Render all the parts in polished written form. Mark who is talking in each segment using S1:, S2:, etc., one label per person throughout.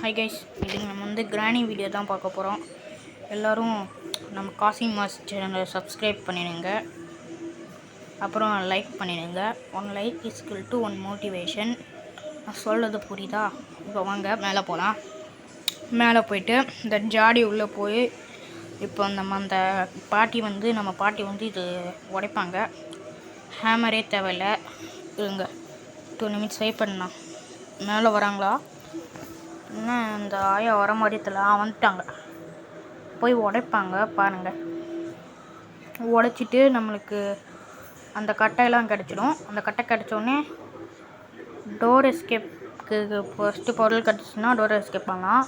S1: Hi guys, இதுக்கு நம்ம கிராணி வீடியோ தான் பார்க்க போகிறோம். எல்லோரும் நம்ம காசிம் மாஸ் சேனலை சப்ஸ்கிரைப் பண்ணிடுங்க, அப்புறம் லைக் பண்ணிடுங்க. 1 like is equal to 1 motivation. நான் சொல்கிறது புரியுதா? இப்போ வாங்க மேலே போகலாம். மேலே போயிட்டு இந்த ஜாடி உள்ளே போய் இப்போ அந்த பாட்டி நம்ம பாட்டி இது உடைப்பாங்க. ஹேமரே தேவையில்லை. இருங்க, 2 நிமிட்ஸ் வெயிட் பண்ணலாம். மேலே வராங்களா? இன்னும் இந்த ஆயா வர மாதிரி தெரியல. வந்துட்டாங்க. போய் உடைப்பாங்க பாருங்கள். உடைச்சிட்டு நம்மளுக்கு அந்த கட்டையெல்லாம் கிடச்சிடும். அந்த கட்டை கிடச்சோடனே டோர் எஸ்கேப்க்கு ஃபஸ்ட்டு பொருள் கிடச்சிச்சின்னா டோர் எஸ்கேப் பண்ணலாம்.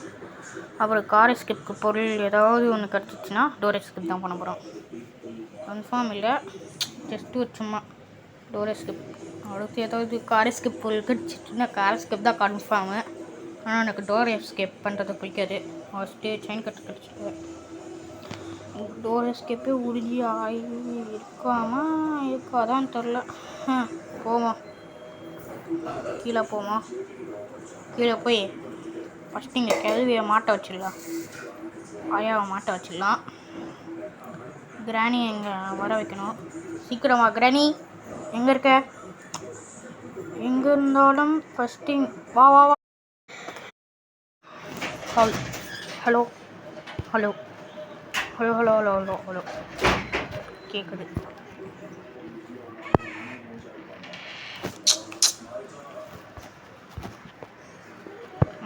S1: அப்புறம் கார் எஸ்கேப்க்கு பொருள் ஏதாவது ஒன்று கிடச்சிச்சின்னா டோர் எஸ்கேப் தான் பண்ண போகிறோம். கன்ஃபார்ம் இல்லை, ஜஸ்ட்டு ஒரு சும்மா டோர் எஸ்கேப். அடுத்து ஏதாவது கார் எஸ்கேப் பொருள் கிடச்சிச்சின்னா கார் எஸ்கேப் தான் கன்ஃபார்மு. ஆனால் எனக்கு டோர் எஸ்கேப் பண்ணுறது பிடிக்காது. ஃபஸ்ட்டு செயின் கட்டு கிடச்சிட்டு டோர் எஸ்கேப்பே உறுதி ஆகி இருக்காதான்னு தெரில. போவோம், கீழே போவோம். கீழே போய் ஃபஸ்ட்டு இங்கே கேள்வியை மாட்ட வச்சிடலாம். ஆயாவை மாட்ட வச்சிடலாம். கிராணி எங்கே வர வைக்கணும். சீக்கிரமா கிராணி, எங்கே இருக்க? எங்கே இருந்தாலும் ஃபஸ்ட்டு வா வா வா. Hello hello hello hello hello hello hello கேட்குது.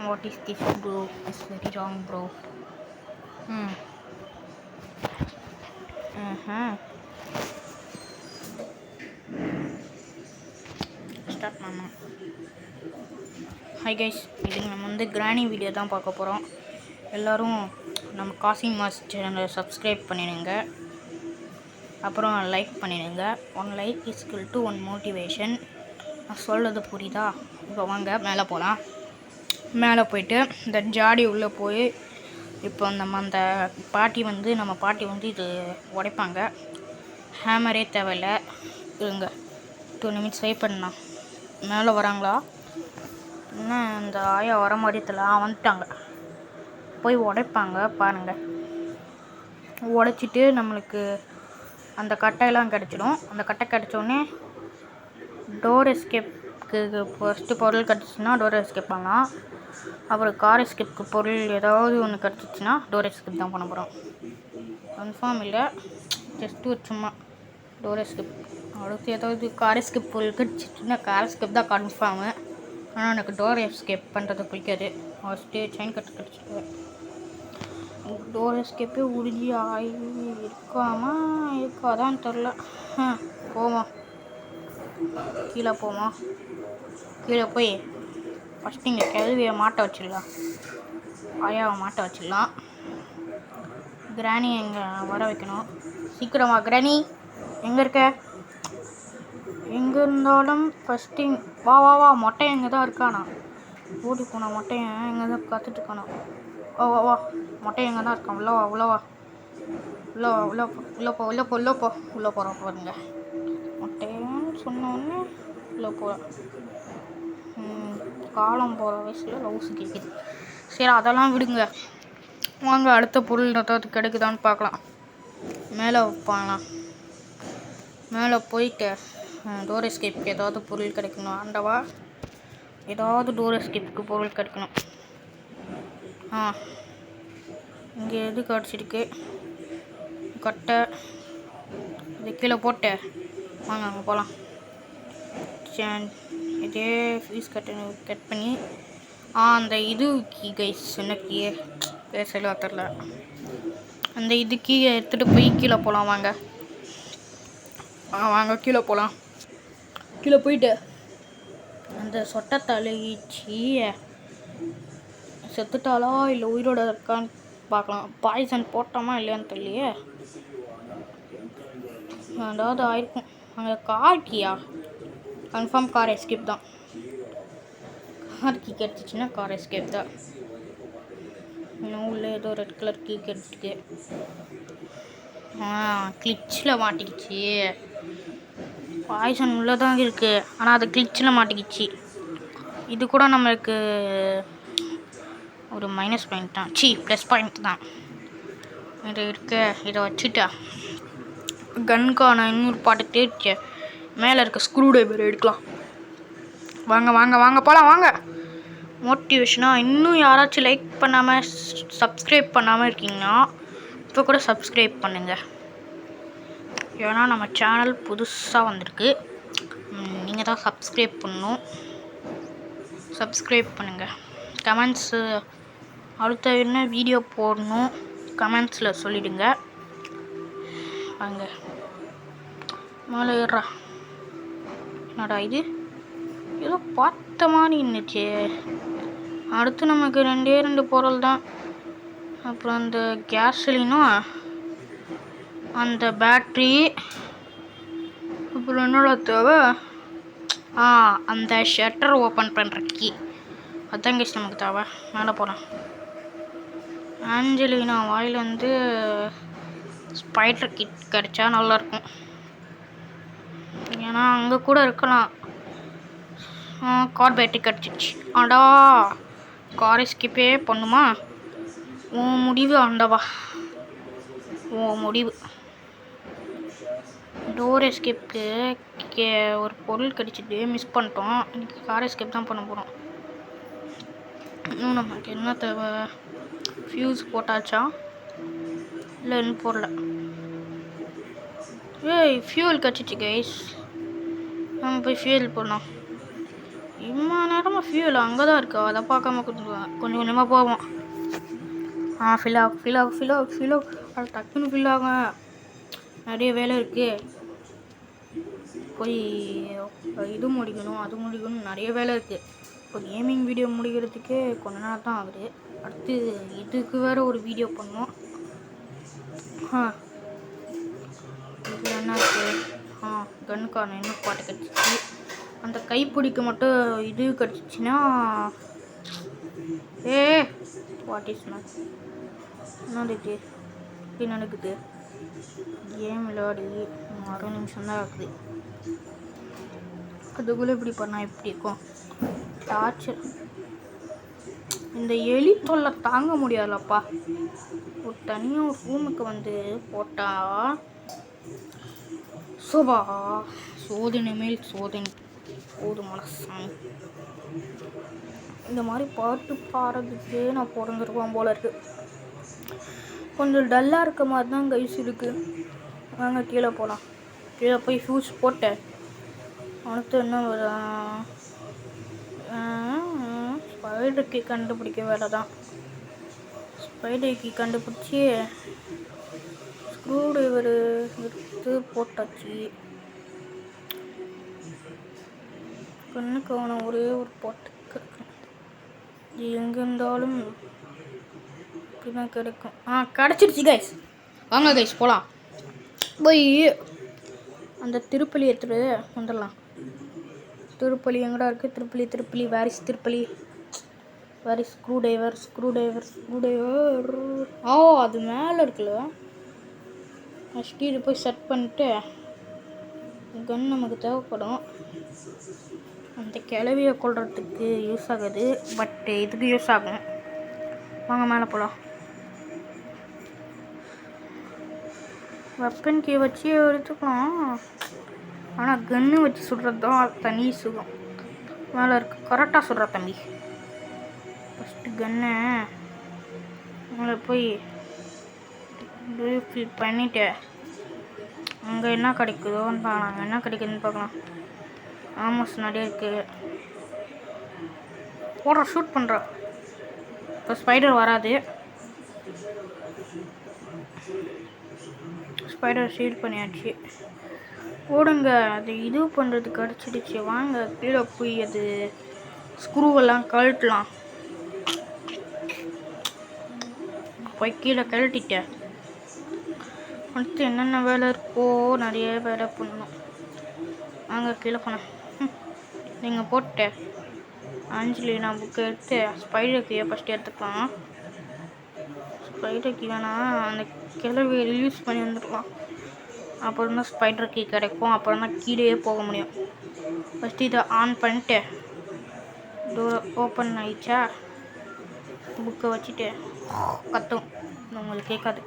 S1: What is this bro? It's very wrong bro. Start பண்ணலாம். ஹாய் கைஸ், இதுக்கு நம்ம கிராணி வீடியோ தான் பார்க்க போகிறோம். எல்லோரும் நம்ம காசிம் மாஸ் சேனலை சப்ஸ்கிரைப் பண்ணிடுங்க, அப்புறம் லைக் பண்ணிடுங்க. 1 like is equal to 1 motivation. நான் சொல்கிறது புரியுதா? இப்போ வாங்க மேலே போகலாம். மேலே போயிட்டு இந்த ஜாடி உள்ளே போய் இப்போ அந்த பாட்டி நம்ம பாட்டி இது உடைப்பாங்க. ஹேமரே தேவையில்லை. இருங்க, 2 நிமிட்ஸ் வெயிட் பண்ணலாம். மேலே வராங்களா? இன்னும் இந்த ஆயா வர மாதிரி தெரியல. வந்துட்டாங்க. போய் உடைப்பாங்க பாருங்கள். உடைச்சிட்டு நம்மளுக்கு அந்த கட்டையெல்லாம் கிடச்சிடும். அந்த கட்டை கிடச்சோடனே டோர் எஸ்கேப்க்கு ஃபஸ்ட்டு பொருள் கிடச்சிச்சின்னா டோர் எஸ்கேப் பண்ணலாம். அப்புறம் கார் எஸ்கேப்க்கு பொருள் ஏதாவது ஒன்று கிடச்சிச்சின்னா டோர் எஸ்கேப் தான் பண்ண போகிறோம். கன்ஃபார்ம் இல்லை, ஜஸ்ட்டு ஒரு சும்மா டோர் எஸ்கேப். அடுத்து ஏதாவது கார் எஸ்கேப் பொருள் கிடச்சிச்சின்னா கார் எஸ்கேப் தான் கன்ஃபார்மு. ஆனால் எனக்கு டோர் எஸ்கேப் பண்ணுறது பிடிக்காது. ஃபஸ்ட்டு செயின் கட்டு கிடச்சிட்டு டோர் எஸ்கேப்பே உறுதி ஆகி இருக்காதான்னு தெரில. போவோம், கீழே போவோம். கீழே போய் ஃபஸ்ட்டு இங்கே கேள்வியை மாட்ட வச்சிடலாம். ஆயாவை மாட்ட வச்சிடலாம். கிராணி எங்கே வர வைக்கணும். சீக்கிரமா கிராணி, எங்கே இருக்க? எங்கே இருந்தாலும் ஃபஸ்ட்டு வா வா வா. மொட்டை எங்கே தான் இருக்கானா? ஓடி போனா மொட்டையன் எங்கே தான் காத்துட்டு இருக்கானா? வா வா வா. மொட்டை எங்கே தான் இருக்கான்? உள்ளவா உள்ளவா உள்ளவா உள்ளே போ உள்ளே போ உள்ளே போ உள்ளே போகிறான் பாருங்க. மொட்டைன்னு சொன்னோடனே உள்ளே போகிறேன். காலம் போகிற வயசில் லவ்ஸு கேட்குது. சரி, அதெல்லாம் விடுங்க. வாங்க அடுத்த பொருள் ஏதாவது கிடைக்குதான்னு பார்க்கலாம். மேலே வைப்பாங்களாம். மேலே போயிட்டு டோர் எஸ்கேப்க்கு ஏதாவது பொருள் கிடைக்கணும். ஆண்டவா, ஏதாவது டோர் எஸ்கேப்க்கு பொருள் கிடைக்கணும். இங்கே எது கிடச்சிருக்கு? கட்டை. இது கீழே போட்டு வாங்க அங்கே போகலாம். இதே ஃபீஸ் கட் பண்ணி அந்த இது கீ கைஸ் சொன்னக்கீ பேசல தெரில. அந்த இது கீயை எடுத்துகிட்டு போய் கீழே போகலாம். வாங்க வாங்க கீழே போகலாம். கீழே போயிட்டு அந்த சொட்டை தலைச்சி செத்துட்டாலா இல்லை உயிரோட இருக்கான்னு பார்க்கலாம். பாய்சன் போட்டோமா இல்லையான்னு தெரியலையே. ஏதாவது ஆயிருக்கும். அங்கே கார் கீயா? கன்ஃபார்ம் கார் எஸ்கேப் தான். கார் கீ கிடச்சிச்சின்னா கார் எஸ்கேப் தான். இன்னும் உள்ளே ஏதோ ரெட் கலர் கீ கிடச்சிருக்கு. கிளிச்சில் மாட்டிக்கிச்சு. பாய்சன் உள்ளே தான் இருக்குது, ஆனால் அது கிளிச்சில் மாட்டிக்கிச்சு. இது கூட நம்மளுக்கு ஒரு மைனஸ் பாயிண்ட் தான், ப்ளஸ் பாயிண்ட் தான். இதை வச்சுட்டா கன்கான இன்னொரு பாட்டு தேடிச்சு மேலே இருக்க ஸ்க்ரூ ட்ரைவர் எடுக்கலாம். வாங்க வாங்க வாங்க போகலாம் வாங்க. மோட்டிவேஷனாக இன்னும் யாராச்சும் லைக் பண்ணாமல் சப்ஸ்கிரைப் பண்ணாமல் இருக்கீங்கன்னா இப்போ கூட சப்ஸ்கிரைப் பண்ணுங்கள். ஏன்னா நம்ம சேனல் புதுசாக வந்திருக்கு, நீங்கள் தான் சப்ஸ்கிரைப் பண்ணணும். சப்ஸ்கிரைப் பண்ணுங்கள். கமெண்ட்ஸு அடுத்த என்ன வீடியோ போடணும் கமெண்ட்ஸில் சொல்லிவிடுங்க. வாங்க மேலே ஏறா. என்னடா இது ஏதோ பார்த்த மாதிரி இருந்துச்சு. அடுத்து நமக்கு 2 பொருள் தான். அப்புறம் அந்த கேஸ்லினும் அந்த பேட்ரி, அப்புறம் என்னோட தேவை அந்த ஷட்டர் ஓப்பன் பண்ணுற கீ. அதான் கேஸ் நமக்கு தேவை. மேலே போகலாம். ஆஞ்சலினா வாயில் வந்து ஸ்பைடர் கிட் கிடச்சா நல்லாயிருக்கும். ஏன்னா அங்கே கூட இருக்கலாம். கார் பேட்டரி கிடச்சிச்சு. ஆண்டா கார் எஸ்கேப்பே பண்ணுமா? உன் முடிவு ஆண்டவா, உன் முடிவு. டோர் எஸ்கேப்புக்கு ஒரு பொருள் கிடச்சிட்டு மிஸ் பண்ணிட்டோம். இன்றைக்கி கார் எஸ்கேப் தான் பண்ண போகிறோம். இன்னும் நமக்கு என்ன தேவை? ஃபியூஸ் போட்டாச்சா? இல்லை இன்னும் போடல. ஃபியூல் கிடச்சிச்சு கைஸ். நம்ம போய் ஃபியூல் போடலாம். இம்மா நேரமாக ஃபியூல் அங்கே தான் இருக்கா, அதை பார்க்காம கொஞ்சம் கொஞ்சமாக போவோம். ஃபில் ஆகும். அது டக்குன்னு ஃபில் ஆகும். நிறைய வேலை இருக்குது. போய் இது முடிக்கணும் அது முடிக்கணும், நிறைய வேலை இருக்குது. இப்போ கேமிங் வீடியோ முடிக்கிறதுக்கே கொஞ்ச நேரம் தான் ஆகுது. அடுத்து இதுக்கு வேறு ஒரு வீடியோ பண்ணோம். இது என்ன இருக்குது? கன்னுக்கான இன்னும் பாட்டு கிடச்சிச்சு. அந்த கைப்பிடிக்க மட்டும் இது கிடச்சிச்சின்னா வாட் இஸ் நாட் என்னது இது இப்படி நடக்குது? கேம் விளையாடி 6 நிமிஷம் தான் ஆகுது. அதுக்குள்ளே இப்படி பண்ணால் எப்படி இருக்கும்? டார்ச்சர். இந்த எலி தொல்லை தாங்க முடியாதுலப்பா. ஒரு தனியாக ஒரு ரூமுக்கு வந்து போட்டால் சோபா சோதனை மேல் சோதனை போதுமான சாமி. இந்த மாதிரி பாட்டு பாடுறதுக்கு நான் பிறந்திருக்கேன் போல இருக்கு. கொஞ்சம் டல்லாக இருக்க மாதிரி தான் கைஸ் இருக்குது. வாங்க கீழே போகலாம். கீழே போய் ஃபியூஸ் போட்டேன். அடுத்து என்ன ஸ்பைடருக்கு கண்டுபிடிக்க வேலை தான். ஸ்பைடருக்கு கண்டுபிடிச்சி ஸ்க்ரூ ட்ரைவர் எடுத்து போட்டாச்சு. கண்ணுக்கான ஒரே ஒரு பாட்டு கிடைக்கும். இது எங்கே இருந்தாலும் இப்படிதான் கிடைக்கும். கிடச்சிருச்சு கைஸ். வாங்க கைஸ் போகலாம். போய் அந்த திருப்பலி எடுத்துட்டு வந்துடலாம். திருப்பலி எங்கடா இருக்குது? திருப்பலி வேரிஸ் திருப்பலி வேரிஸ் ஸ்க்ரூ ட்ரைவர் அது மேலே இருக்குல்ல. ஃபஸ்ட்டு இது போய் செட் பண்ணிட்டு கன் நமக்கு தேவைப்படும். அந்த கிளவியை கொள்றதுக்கு யூஸ் ஆகுது, பட் இதுக்கு யூஸ் ஆகும். வாங்க மேலே போகலாம். வெப்பன் கீ வச்சு எடுத்துக்கலாம். ஆனால் கன்று வச்சு சுடுறது தான் தனி சுகம். மேலே இருக்கு. கரெக்டாக சுடுற தம்பி. ஃபஸ்ட்டு கன்னை மேலே போய் ஃபில் பண்ணிவிட்டு அங்கே என்ன கிடைக்குதோன்னு பார்க்கலாம். என்ன கிடைக்குதுன்னு பார்க்கலாம். ஆமாஸ் நிறைய இருக்குது. போடுற ஷூட் பண்ணுற. இப்போ ஸ்பைடர் வராது. ஸ்பைடர் ஷீட் பண்ணியாச்சு. ஓடுங்க. அது இது பண்ணுறது கிடச்சிடுச்சு. வாங்க கீழே போய் அது ஸ்க்ரூவெல்லாம் கழட்டலாம். போய் கீழே கழட்டிட்டேன். அடுத்து என்னென்ன வேலை இருக்கோ நிறைய வேலை பண்ணணும். வாங்க கீழே போனேன். நீங்கள் போட்டேன் ஆஞ்சலினா புக்கு எடுத்து ஸ்பைடர் கீயை ஃபஸ்ட்டு எடுத்துக்கலாம். ஸ்பைடர் கீ வேணாம், அந்த கிளவியை ரிலீஸ் பண்ணி வந்துடலாம். அப்புறம் தான் ஸ்பைடர் கீ கிடைக்கும். அப்புறம் தான் கீழே போக முடியும். ஃபஸ்ட்டு இதை ஆன் பண்ணிட்டு டோர் ஓப்பன் ஆயிடுச்சா? புக்கை வச்சுட்டு கத்தும், உங்களுக்கு கேட்காது.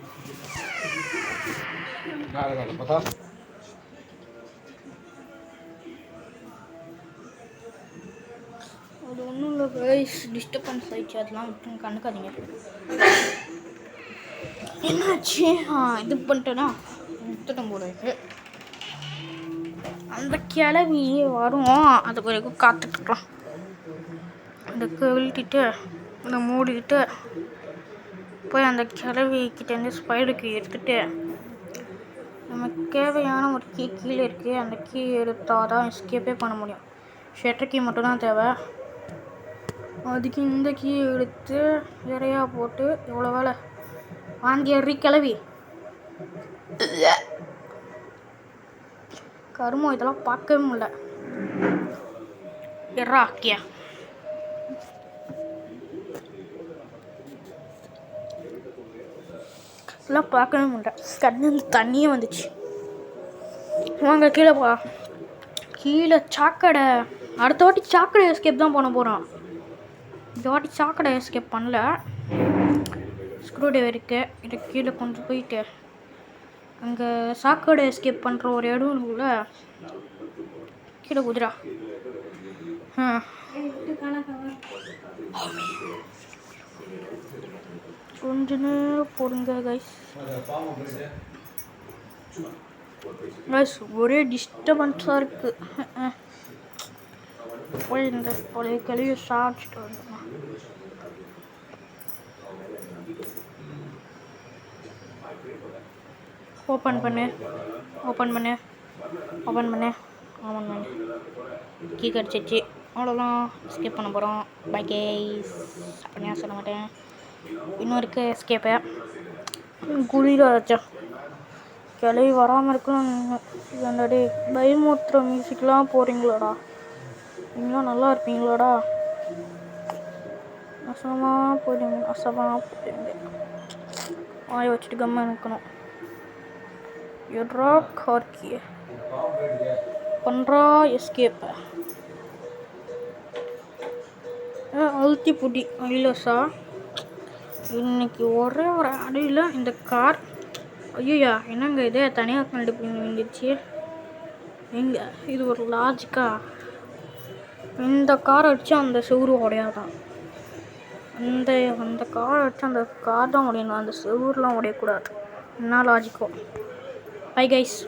S1: அது ஒன்றும் இல்லை கைஸ், டிஸ்டர்பன்ஸ் ஆயிடுச்சு, அதெல்லாம் விட்டு கண்டுக்காதீங்க. என்னாச்சு? இது பண்ணிட்டேன்னா விட்டுட்டும் போல இருக்கு. அந்த கிளவி வரும், அது வரைக்கும் காத்துட்ருக்கலாம். அந்த கவிழ்த்திட்டு அதை மூடிக்கிட்டு போய் அந்த கிளவிக்கிட்டேருந்து ஸ்பைடர் கீ எடுத்துகிட்டு நமக்கு தேவையான ஒரு கீ கீழே இருக்குது, அந்த கீ எடுத்தால் தான் எஸ்கேப்பே பண்ண முடியும். ஷட்டர் கீ மட்டும்தான் தேவை. அதுக்கு இந்த கீ எடுத்து இறையா போட்டு எவ்வளோ வேலை வாங்கி எறி கிளவி கருமம், இதெல்லாம் பார்க்கவே முடியல. எறா ஆக்கியா இதெல்லாம் பார்க்கவே முடியல. கண்ணு தண்ணியே வந்துச்சு. வாங்க கீழே போகலாம். கீழே சாக்கடை. அடுத்த வாட்டி சாக்கடை எஸ்கேப் தான் பண்ண போகிறோம். இந்த வாட்டி சாக்கடை எஸ்கேப் பண்ணல. ஸ்க்ரூ டிரைவர் இருக்குது, இதை கீழே கொண்டு போயிட்டு அங்கே சாக்கடை எஸ்கேப் பண்ணுற ஒரு இடம் இருக்குல்ல, கீழே குதிரா. கொஞ்ச நேரம் போடுங்க கைஸ். கைஸ் ஒரே டிஸ்டர்பன்ஸாக இருக்குது. போய் இந்த பழைய கழிவை சாப்பிட்டுட்டு வந்துடலாம். ஓப்பன் பண்ணு, ஓப்பன் பண்ணு, ஓப்பன் பண்ணு, ஓப்பன் பண்ணு. கீ கிடச்சிச்சு, அவ்வளோதான். எஸ்கேப் பண்ண போகிறோம். பை கேஸ். அப்படின்னா சொல்ல மாட்டேன். இன்னும் இருக்குது எஸ்கேப்பை. குளிர வச்சா கிளவி வராமல் இருக்கணும். என்னடே பயமுறுத்துற மியூசிக்லாம் போகிறீங்களாடா? நீங்களாம் நல்லா இருப்பீங்களாடா? அசமாக போயிடுங்க, அசமாக போயிடுங்க. வாயை வச்சுட்டு கம்மா இருக்கணும். எட்ரா கார்கிய பண்ணுறா எஸ்கேப்பை அழுத்தி புட்டி ஐலஸா. இன்னைக்கு ஒரே ஒரு அடியில் இந்த கார். ஐயா என்னங்க இதே தனியாக கண்டுபிடிங்க வந்துடுச்சு. எங்க இது ஒரு லாஜிக்கா? இந்த காரை அடித்து அந்த செவுரு உடையாதான். அந்த காரை அடித்து அந்த கார் தான் உடையணும், அந்த செவுருலாம் உடையக்கூடாது. என்ன லாஜிக்கோ? Bye guys.